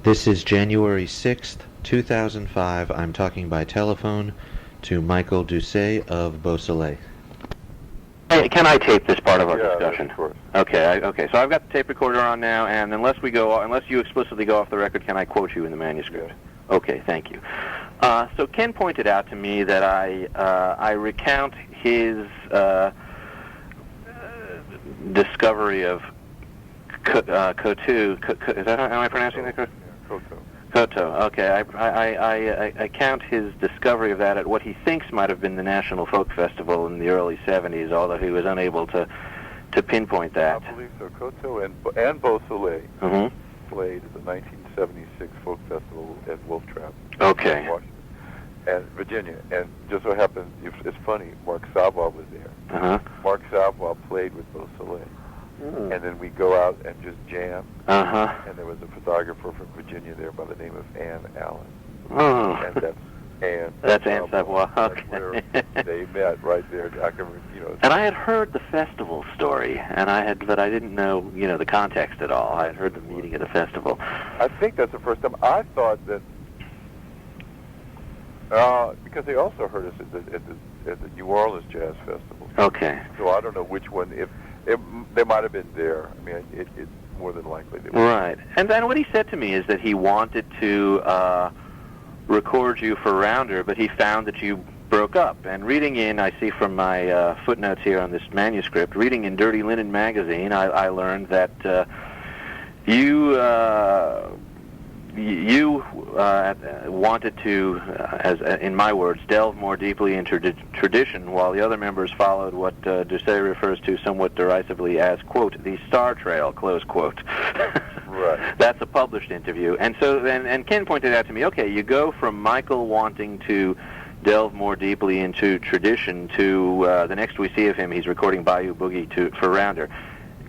This is January 6th, 2005. I'm talking by telephone to Michael Doucet of Beausoleil. Hey, can I tape this part of our Yeah, discussion? of course. Okay. So I've got the tape recorder on now, and unless you explicitly go off the record, can I quote you in the manuscript? Yeah. Okay, thank you. So Ken pointed out to me that I recount his discovery of Kotu. Is that am I pronouncing that correct? Yeah, Koto. Koto. Okay, I count his discovery of that at what he thinks might have been the National Folk Festival in the early '70s, although he was unable to pinpoint that. I believe so. Koto and Beausoleil played at the 1976 Folk Festival at Wolf Trap. Okay. In Washington and Virginia. And just so happened, it's funny, Mark Savoie was there. Mark Savoie played with Beausoleil. And then we go out and just jam. And there was a photographer from Virginia there by the name of Ann Allen. And that's Ann. That's Ann Savoie. Okay. That's where they met right there. I can, And I had heard the festival story, but I didn't know, the context at all. I had heard the meeting at the festival. I think that's the first time. I thought that because they also heard us at the New Orleans Jazz Festival. Okay. So I don't know which one. If they might have been there. I mean, it's more than likely they were. Right. And then what he said to me is that he wanted to record you for Rounder, but he found that you broke up. And reading in, I see from my footnotes here on this manuscript, reading in Dirty Linen magazine, I learned that you wanted to, in my words, delve more deeply into tradition, while the other members followed what Doucet refers to somewhat derisively as, quote, the Star Trail, close quote. Right. That's a published interview. And so, and Ken pointed out to me, okay, you go from Michael wanting to delve more deeply into tradition to the next we see of him, he's recording Bayou Boogie for Rounder.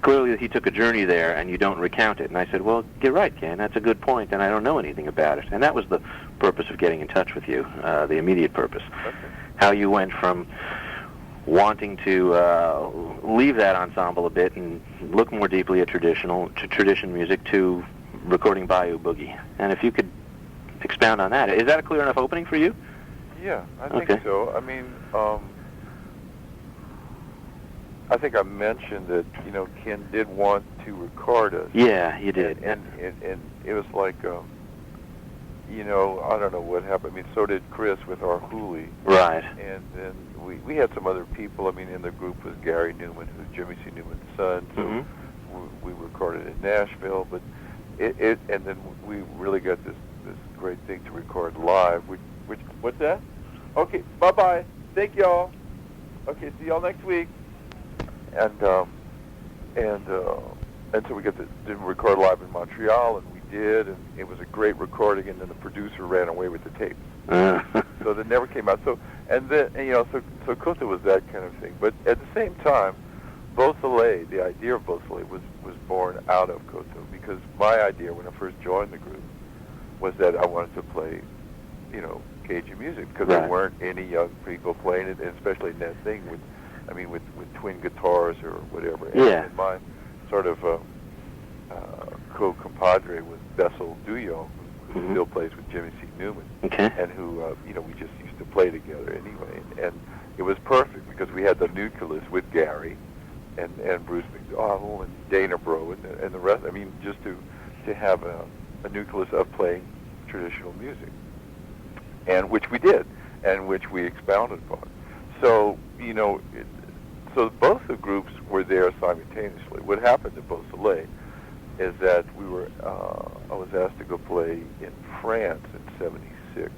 Clearly he took a journey there, and you don't recount it. And I said, well, you're right, Ken, that's a good point, and I don't know anything about it. And that was the purpose of getting in touch with you, the immediate purpose. Okay. How you went from wanting to leave that ensemble a bit and look more deeply at tradition music to recording Bayou Boogie. And if you could expound on that. Is that a clear enough opening for you? Yeah, I think so. I mean, I think I mentioned that, Ken did want to record us. Yeah, you did. And it was like, I don't know what happened. I mean, so did Chris with our Hooli. Right. And then we had some other people. I mean, in the group was Gary Newman, who's Jimmy C. Newman's son. So we recorded in Nashville. But and then we really got this great thing to record live. What's that? Okay, bye-bye. Thank y'all. Okay, see y'all next week. And so we got to record live in Montreal, and we did, and it was a great recording. And then the producer ran away with the tapes, so that never came out. So so Koto was that kind of thing. But at the same time, Beausoleil, the idea of Beausoleil was born out of Koto, because my idea when I first joined the group was that I wanted to play, Cajun music, because there weren't any young people playing it, and especially in that thing with twin guitars or whatever. And my sort of co-compadre was Bessel Duyo, who still plays with Jimmy C. Newman, and who, we just used to play together anyway. And it was perfect because we had the nucleus with Gary and Bruce McDonald and Dana Bro and the rest. I mean, just to have a nucleus of playing traditional music, and which we did, and which we expounded upon. So, so both the groups were there simultaneously. What happened to Beausoleil is that I was asked to go play in France in '76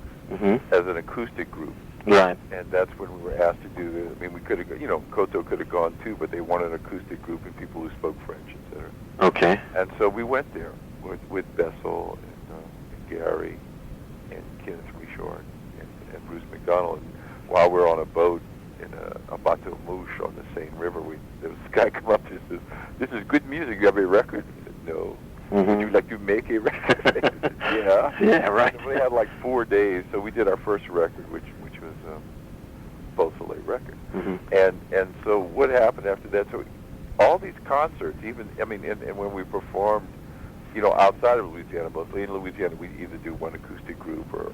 as an acoustic group. Right. And that's when we were asked to do we could have, Koto could have gone too, but they wanted an acoustic group and people who spoke French, etc. Okay. And so we went there with Bessel and Gary and Kenneth Richard and Bruce McDonald. And while we're on a boat in a bateau mouche on the Seine River, there was this guy come up and says, "This is good music. You have a record?" I said, "No." Would you like to make a record? I said, yeah. Yeah, right. So we had like 4 days, so we did our first record, which was Beausoleil record. And so what happened after that? So all these concerts, and when we performed outside of Louisiana, mostly. In Louisiana, we'd either do one acoustic group or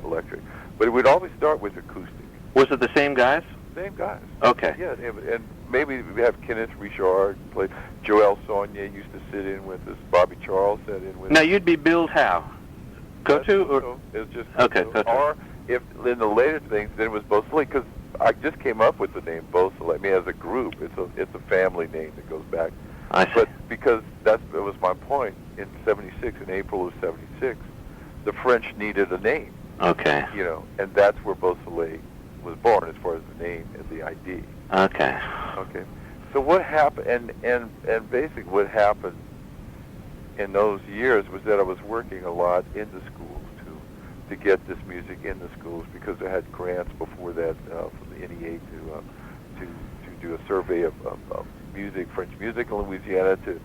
electric. But it would always start with acoustic. Was it the same guys? Same guys. Okay. Yeah, and maybe we have Kenneth Richard played. Joel Saunier used to sit in with us. Bobby Charles sat in with us. Now, you'd be billed how? Go-to? Or? It was just okay, go-to. Or if in the later things, then it was Beausoleil, because I just came up with the name Beausoleil. I mean, as a group, it's a family name that goes back. I see. But because that was my point, in '76, in April of '76, the French needed a name. Okay. And that's where Beausoleil was born, as far as the name and the ID. Okay. Okay. So what happened, and basically what happened in those years was that I was working a lot in the schools to get this music in the schools, because I had grants before that from the NEA to do a survey of music, French music in Louisiana, to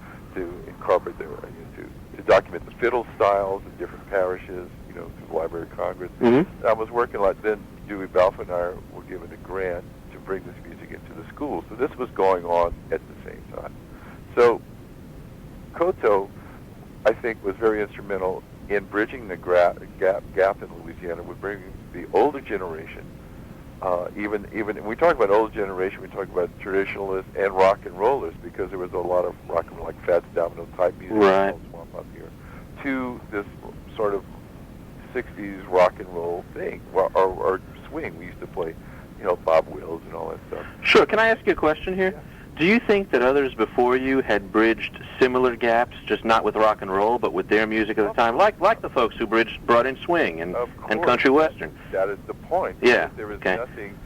incorporate to document the fiddle styles in different parishes, through the Library of Congress. Mm-hmm. And I was working a lot. Then Dewey Balfe and I were given a grant to bring this music into the schools. So this was going on at the same time. So Koto, I think, was very instrumental in bridging the gap in Louisiana, with bringing the older generation. Even when we talk about older generation, we talk about traditionalists and rock and rollers, because there was a lot of rock and roll, like Fats Domino type music, right, swamp up here, to this sort of '60s rock and roll thing, or swing. We used to play, Bob Wills and all that stuff. Sure. Can I ask you a question here? Yeah. Do you think that others before you had bridged similar gaps, just not with rock and roll, but with their music at the time, like the folks who brought in swing and country western? That is the point. Yeah. There is nothing.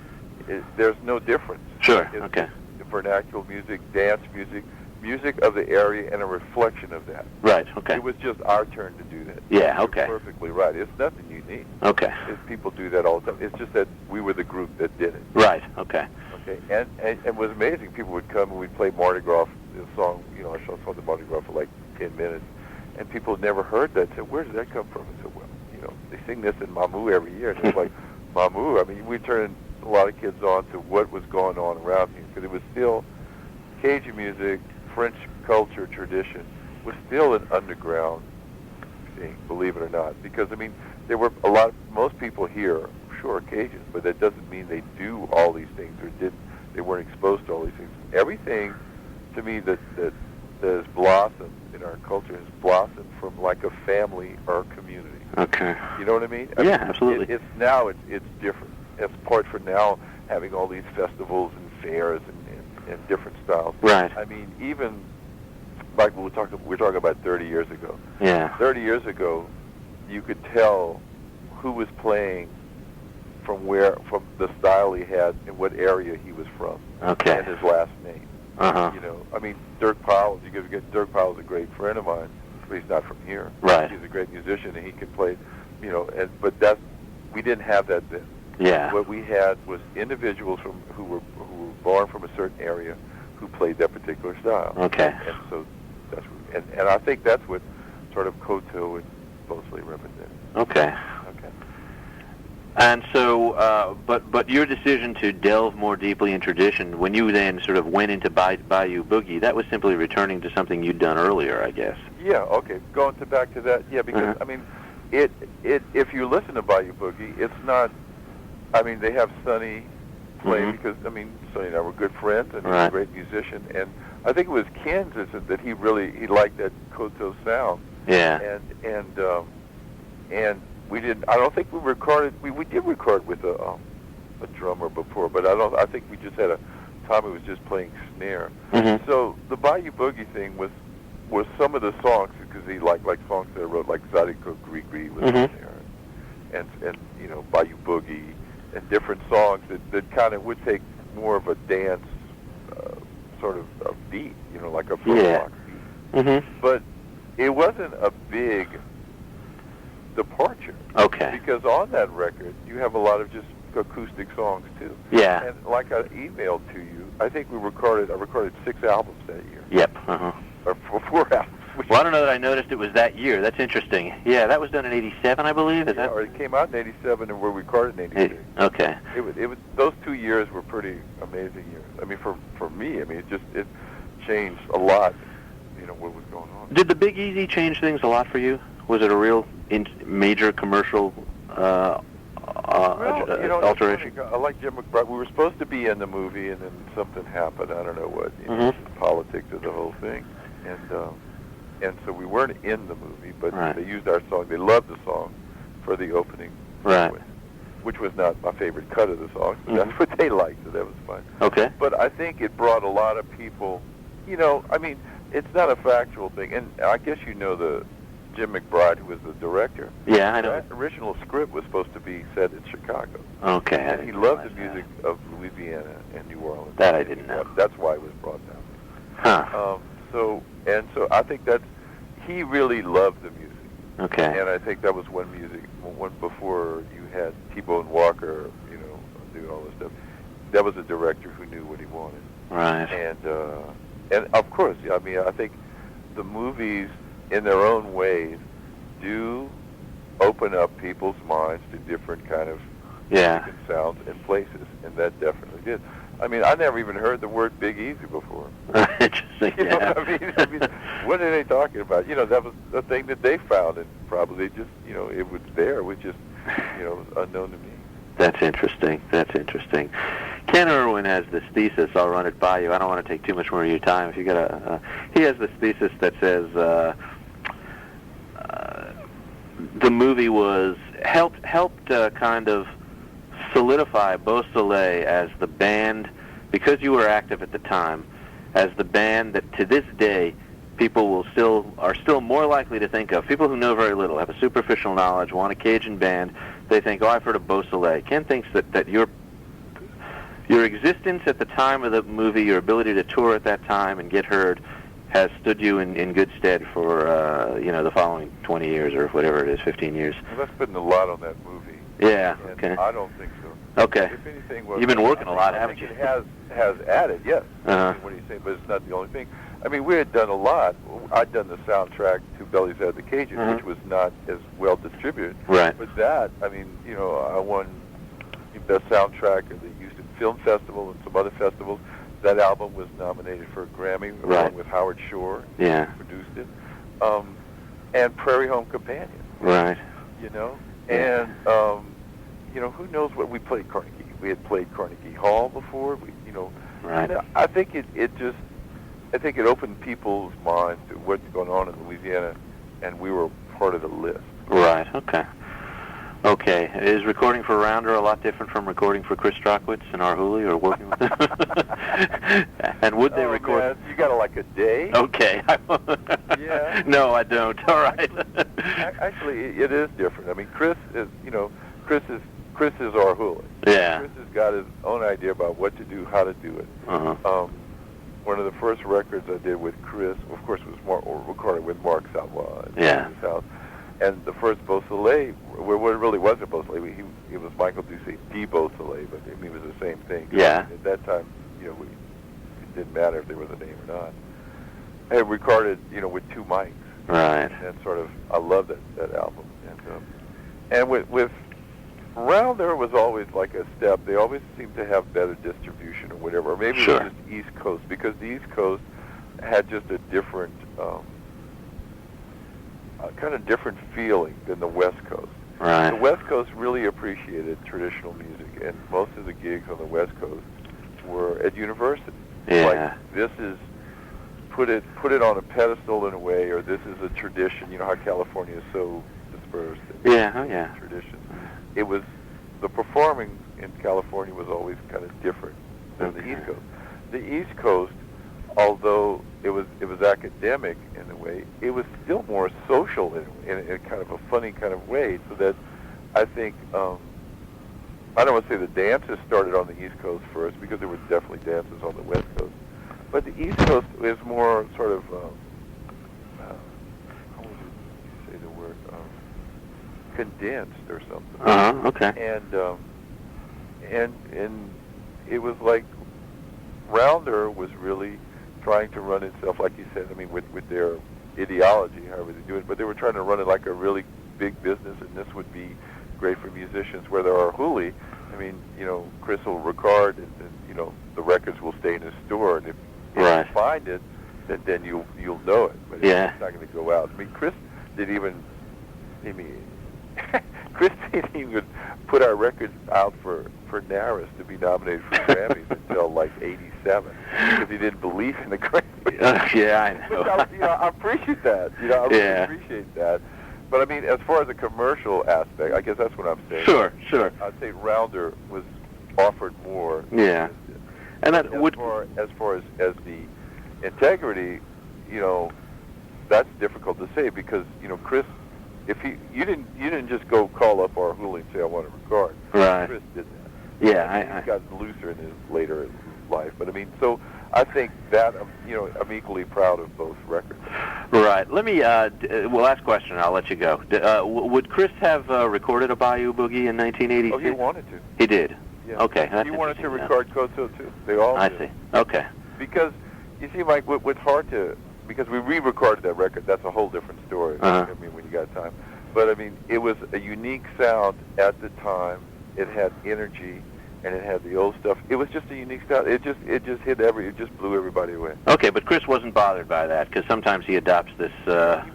There's no difference. Sure. It's okay. Vernacular music, dance music, music of the area, and a reflection of that. Right. Okay. It was just our turn to do that. Yeah. Okay. You're perfectly right. It's nothing unique. Okay. People do that all the time. It's just that we were the group that did it. Right. Okay. Okay. And it was amazing. People would come and we'd play Mardi Gras, the song. I showed the Mardi Gras for like 10 minutes, and people had never heard that. Said, "Where did that come from?" I said, "Well, they sing this in Mamou every year." And it's like, Mamou. I mean, we turned a lot of kids on to what was going on around here, because it was still Cajun music, French culture, tradition, was still an underground thing, believe it or not. Because, I mean, there were most people here, sure, Cajuns, but that doesn't mean they do all these things or they weren't exposed to all these things. Everything, to me, that has blossomed in our culture has blossomed from like a family or a community. Okay. You know what I mean? Yeah, absolutely. It's different. It's part for now having all these festivals and fairs and different styles. Right. I mean, even like we're talking about 30 years ago. Yeah. 30 years ago, you could tell who was playing from the style he had and what area he was from. Okay. And his last name. Uh-huh. I mean, Dirk Powell. Dirk Powell's a great friend of mine, but he's not from here. Right. He's a great musician and he can play. But we didn't have that then. Yeah. What we had was individuals who were born from a certain area who played that particular style. Okay. And so that's and I think that's what sort of Koto and Beausoleil represent. Okay. Okay. And so, but your decision to delve more deeply in tradition, when you then sort of went into Bayou Boogie, that was simply returning to something you'd done earlier, I guess. Yeah. Okay. Back to that. Yeah, because I mean, if you listen to Bayou Boogie, it's not. I mean, they have Sonny play because Sonny and I were good friends, and he's a great musician. And I think it was Ken's that he liked that Koto sound. Yeah. And we didn't. I don't think we recorded. We did record with a drummer before, but I think we just had Tommy was just playing snare. Mm-hmm. So the Bayou Boogie thing was some of the songs, because he liked songs that I wrote, like Zadiko Grigri was in there, and Bayou Boogie. And different songs that kind of would take more of a dance sort of a beat, like a rock beat. Mm-hmm. But it wasn't a big departure. Okay. Because on that record, you have a lot of just acoustic songs too. Yeah. And like I emailed to you, I think I recorded 6 albums that year. Yep. Uh-huh. Or 4 albums. Well, I don't know that I noticed it was that year. That's interesting. Yeah, that was done in '87, I believe. Or it came out in '87 and we recorded in '86. Okay. It was those 2 years were pretty amazing years. I mean, for me, it changed a lot. what was going on. Did the Big Easy change things a lot for you? Was it a real major commercial alteration? I like Jim McBride. We were supposed to be in the movie, and then something happened. I don't know what. The politics of the whole thing, and so we weren't in the movie, but they used our song. They loved the song for the opening sequence, which was not my favorite cut of the song, but that's what they liked, so that was fun. Okay. But I think it brought a lot of people, I mean, it's not a factual thing, and I guess you know the Jim McBride, who was the director. Yeah, I know. That original script was supposed to be set in Chicago. Okay. And he loved the music of Louisiana and New Orleans. That I didn't know. That's why it was brought down. Huh. So I think he really loved the music. Okay. And I think that was one before you had T-Bone Walker, doing all this stuff. That was a director who knew what he wanted. Right. And of course, I mean, I think the movies, in their own ways, do open up people's minds to different kind of music and sounds and places, and that definitely did. I mean, I never even heard the word Big Easy before. Interesting. You know what I mean? What are they talking about? That was the thing that they found, and probably just, it was there. It was just, unknown to me. That's interesting. Ken Irwin has this thesis. I'll run it by you. I don't want to take too much more of your time. If you got he has this thesis that says the movie helped kind of solidify Beausoleil as the band, because you were active at the time, as the band that to this day people are still more likely to think of. People who know very little, have a superficial knowledge, want a Cajun band, they think, I've heard of Beausoleil. Ken thinks that your existence at the time of the movie, your ability to tour at that time and get heard, has stood you in good stead for the following 20 years or whatever it is, 15 years. Well, that's putting a lot on that movie. Yeah. And okay. I don't think so. Okay. If anything, you've been working a lot, haven't you? It has added, yes. What do you say? But it's not the only thing. I mean, we had done a lot. I'd done the soundtrack to Belly's Head the Cajun, which was not as well distributed. Right. But that, I mean, I won the best soundtrack at the Houston Film Festival and some other festivals. That album was nominated for a Grammy along with Howard Shore. Yeah. Who produced it. And Prairie Home Companion. Right. And who knows what we played Carnegie. We had played Carnegie Hall before. Right. I think it opened people's minds to what's going on in Louisiana, and we were part of the list. Right. Okay. Is recording for Rounder a lot different from recording for Chris Strachwitz and Arhoolie, or working with them? And would they record? Man, you got a day? Okay. Yeah. No, I don't. All right. Actually, it is different. I mean, Chris is Arhoolie. Yeah. Chris has got his own idea about what to do, how to do it. One of the first records I did with Chris, of course, was recorded with Mark Savoy in his house. And the first Beausoleil, well, it really wasn't Beausoleil. It was Michael Doucet, the Beausoleil, but it was the same thing. Yeah. At that time, it didn't matter if there was a name or not. I had recorded, with two mics. Right. And sort of, I love that album. And with Rounder was always like a step. They always seemed to have better distribution or whatever. Or maybe it was just East Coast, because the East Coast had just a different, kind of different feeling than the West Coast. Right. The West Coast really appreciated traditional music, and most of the gigs on the West Coast were at universities. Yeah. Like, this is, put it on a pedestal in a way, or this is a tradition. You know how California is so dispersed. Tradition. It was, the performing in California was always kind of different than the East Coast. The East Coast, although it was academic in a way, it was still more social in kind of a funny kind of way, so that I think, I don't want to say the dances started on the East Coast first, because there were definitely dances on the West Coast, but the East Coast is more sort of, how would you say the word, condensed or something. Okay. And it was like Rounder was really trying to run itself, like you said, I mean, with their ideology, however they do it, but they were trying to run it like a really big business, and this would be great for musicians. Where there are Arhoolie, I mean, Chris will record, and the records will stay in his store, and if you find it, then you'll know it. But yeah. It's not going to go out. I mean, Chris didn't even Chris didn't even put our records out for NARAS to be nominated for Grammys until like '87 because he didn't believe in the Grammys. Yeah, I know. Which I appreciate that. I really appreciate that. But I mean, as far as the commercial aspect, I guess that's what I'm saying. Sure. I'd say Rounder was offered more. Yeah. And that as far as the integrity, that's difficult to say because Chris, if you didn't just go call up our Hooli and say I want to record. Right. Chris did that. Yeah, he got looser in his later life, but I mean, so I think that I'm equally proud of both records. Right. Let me. Last question. I'll let you go. Would Chris have recorded a Bayou Boogie in 1986? Oh, he wanted to. He did. Yeah. Okay. That's he wanted to record Koto too. They all. I did. see. Okay. Because you see, Mike, what's hard to because we re-recorded that record. That's a whole different story. Uh-huh. I mean, when you got time. But I mean, it was a unique sound at the time. It had energy, and it had the old stuff. It was just a unique sound. It just it just blew everybody away. Okay, but Chris wasn't bothered by that because sometimes he adopts this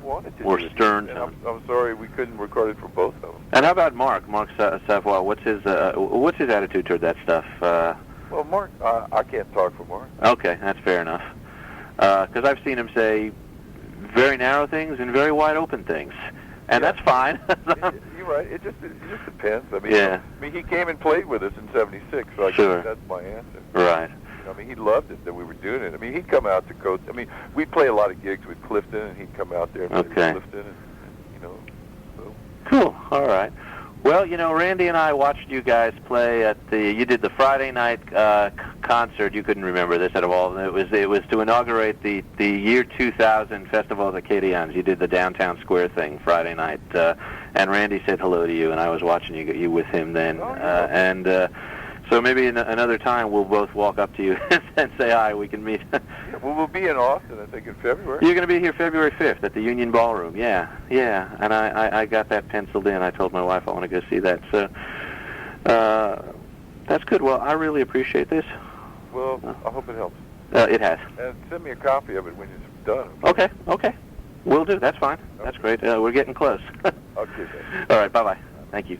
more stern tone. I'm sorry we couldn't record it for both of them. And how about Mark Savoy? What's his attitude toward that stuff? Well, Mark, I can't talk for Mark. Okay, that's fair enough. Because I've seen him say very narrow things and very wide open things. And that's fine. You're right. It just depends. I mean, he came and played with us in '76, so I guess that's my answer. Right. I mean, he loved it that we were doing it. I mean, he'd come out to coach. I mean, we'd play a lot of gigs with Clifton, and he'd come out there and play with Clifton, and so. Cool. All right. Well, Randy and I watched you guys play you did the Friday night concert. You couldn't remember this at all. It was to inaugurate the year 2000 Festival of the Acadians. You did the downtown square thing Friday night, and Randy said hello to you, and I was watching you with him then. So maybe another time we'll both walk up to you and say hi. We can meet. Well, we'll be in Austin, I think, in February. You're going to be here February 5th at the Union Ballroom. Yeah. And I got that penciled in. I told my wife I want to go see that. So that's good. Well, I really appreciate this. Well, I hope it helps. It has. And send me a copy of it when you're done. Okay. Will do. That's fine. Okay. That's great. We're getting close. Okay. All right. Bye-bye. Thank you.